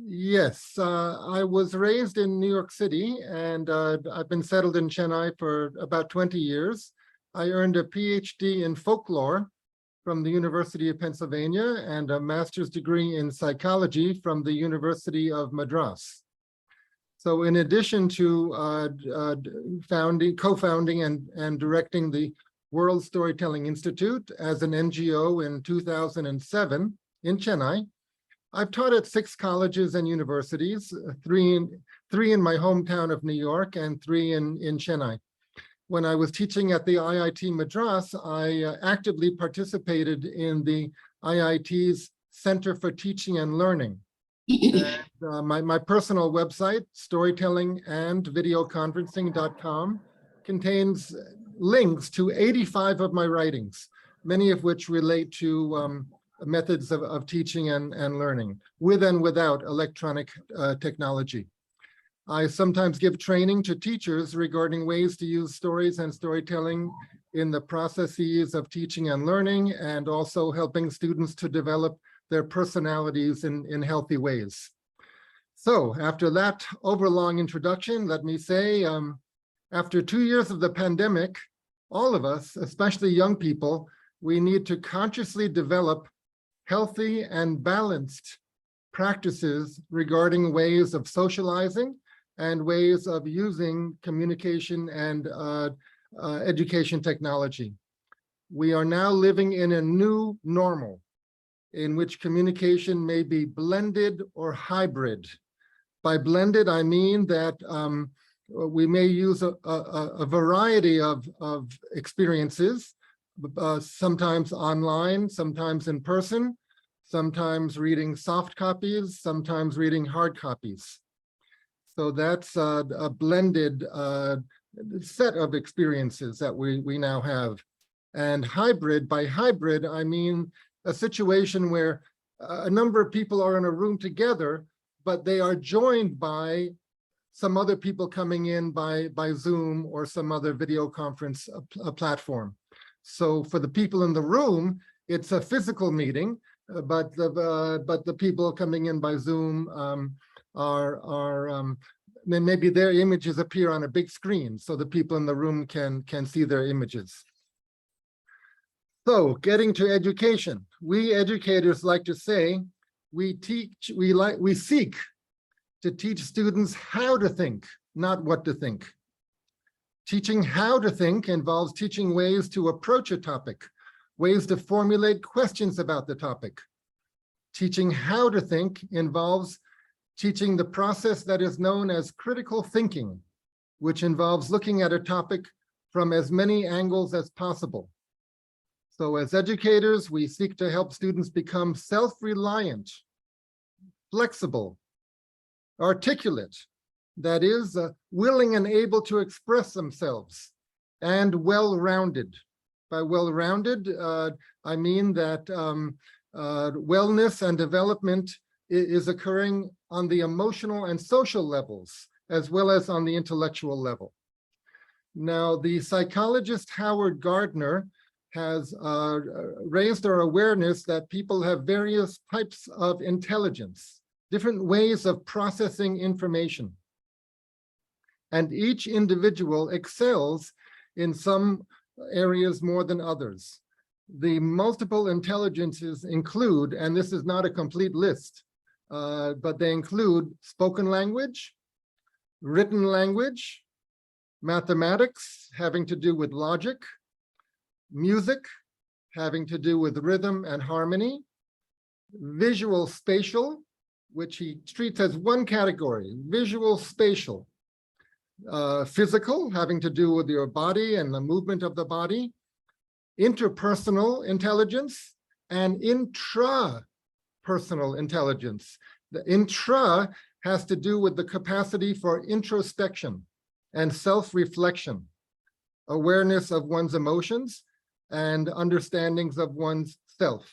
Yes, I was raised in New York City, and I've been settled in Chennai for about 20 years. I earned a PhD in folklore from the University of Pennsylvania and a master's degree in psychology from the University of Madras. So in addition to co-founding and directing the World Storytelling Institute as an NGO in 2007 in Chennai, I've taught at 6 colleges and universities, three in my hometown of New York and 3 in Chennai. When I was teaching at the IIT Madras, I actively participated in the IIT's Center for Teaching and Learning. And, my personal website, storytellingandvideoconferencing.com, contains links to 85 of my writings, many of which relate to methods of teaching and learning, with and without electronic technology. I sometimes give training to teachers regarding ways to use stories and storytelling in the processes of teaching and learning, and also helping students to develop their personalities in healthy ways. So after that overlong introduction, let me say, after 2 years of the pandemic, all of us, especially young people, we need to consciously develop healthy and balanced practices regarding ways of socializing and ways of using communication and education technology. We are now living in a new normal in which communication may be blended or hybrid. By blended, I mean that we may use a variety of experiences, sometimes online, sometimes in person, sometimes reading soft copies, sometimes reading hard copies. So that's a blended set of experiences that we now have. And hybrid, by hybrid, I mean a situation where a number of people are in a room together, but they are joined by some other people coming in by Zoom or some other video conference platform. So for the people in the room, it's a physical meeting, but the people coming in by Zoom maybe their images appear on a big screen, so the people in the room can see their images. So getting to education, we educators like to say we seek to teach students how to think, not what to think. Teaching how to think involves teaching ways to approach a topic, ways to formulate questions about the topic. Teaching how to think involves teaching the process that is known as critical thinking, which involves looking at a topic from as many angles as possible. So as educators, we seek to help students become self-reliant, flexible, articulate, that is, willing and able to express themselves, and well-rounded. By well-rounded, I mean that wellness and development is occurring on the emotional and social levels, as well as on the intellectual level. Now, the psychologist Howard Gardner has raised our awareness that people have various types of intelligence, different ways of processing information. And each individual excels in some areas more than others. The multiple intelligences include, and this is not a complete list, but they include spoken language, written language, mathematics having to do with logic, music having to do with rhythm and harmony, visual spatial, which he treats as one category, visual spatial, physical having to do with your body and the movement of the body, interpersonal intelligence, and intrapersonal intelligence. The intra has to do with the capacity for introspection and self-reflection, awareness of one's emotions, and understandings of one's self.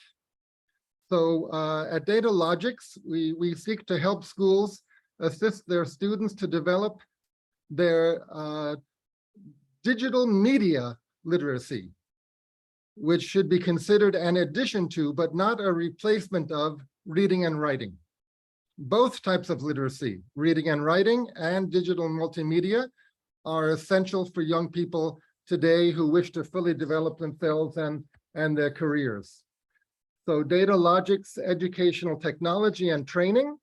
So at Datalogics, we seek to help schools assist their students to develop their digital media literacy, which should be considered an addition to, but not a replacement of, reading and writing. Both types of literacy, reading and writing and digital multimedia, are essential for young people today who wish to fully develop themselves and their careers. So Datalogics educational technology and training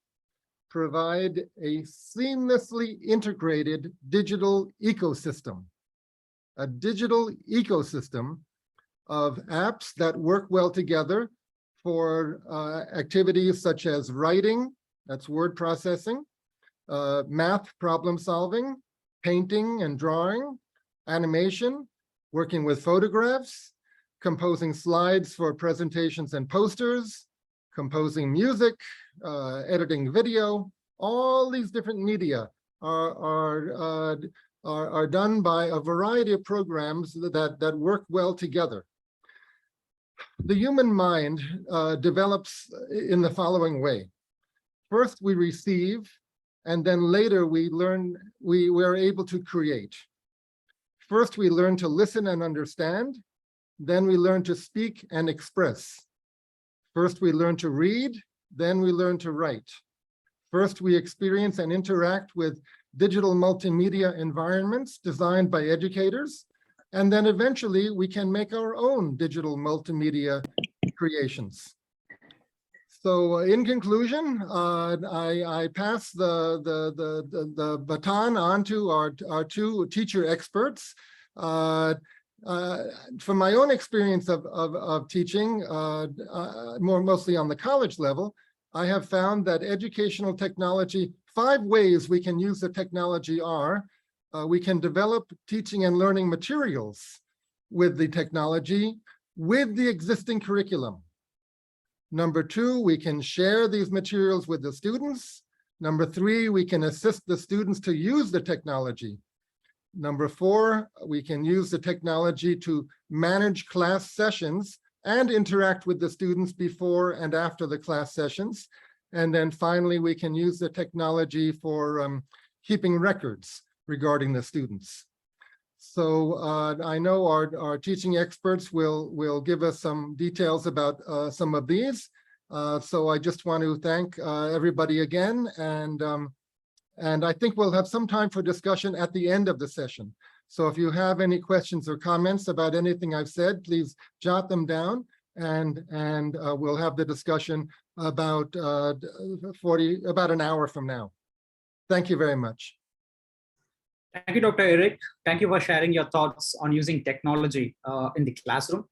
provide a seamlessly integrated digital ecosystem, a digital ecosystem of apps that work well together for activities such as writing, that's word processing, math problem solving, painting and drawing, animation, working with photographs, composing slides for presentations and posters, composing music, editing video. All these different media are done by a variety of programs that work well together. The human mind develops in the following way. First, we receive, and then later we learn, we're able to create. First, we learn to listen and understand. Then we learn to speak and express. First, we learn to read. Then we learn to write. First, we experience and interact with digital multimedia environments designed by educators. And then eventually we can make our own digital multimedia creations. So in conclusion, I pass the baton on to our two teacher experts. From my own experience of teaching, mostly on the college level, I have found that educational technology, 5 ways we can use the technology are, we can develop teaching and learning materials with the technology, with the existing curriculum. Number 2, we can share these materials with the students. Number 3, we can assist the students to use the technology. Number 4, we can use the technology to manage class sessions and interact with the students before and after the class sessions. And then finally, we can use the technology for keeping records regarding the students. So I know our teaching experts will give us some details about some of these. So I just want to thank everybody again. And I think we'll have some time for discussion at the end of the session. So if you have any questions or comments about anything I've said, please jot them down, and we'll have the discussion about about an hour from now. Thank you very much. Thank you, Dr. Eric. Thank you for sharing your thoughts on using technology in the classroom.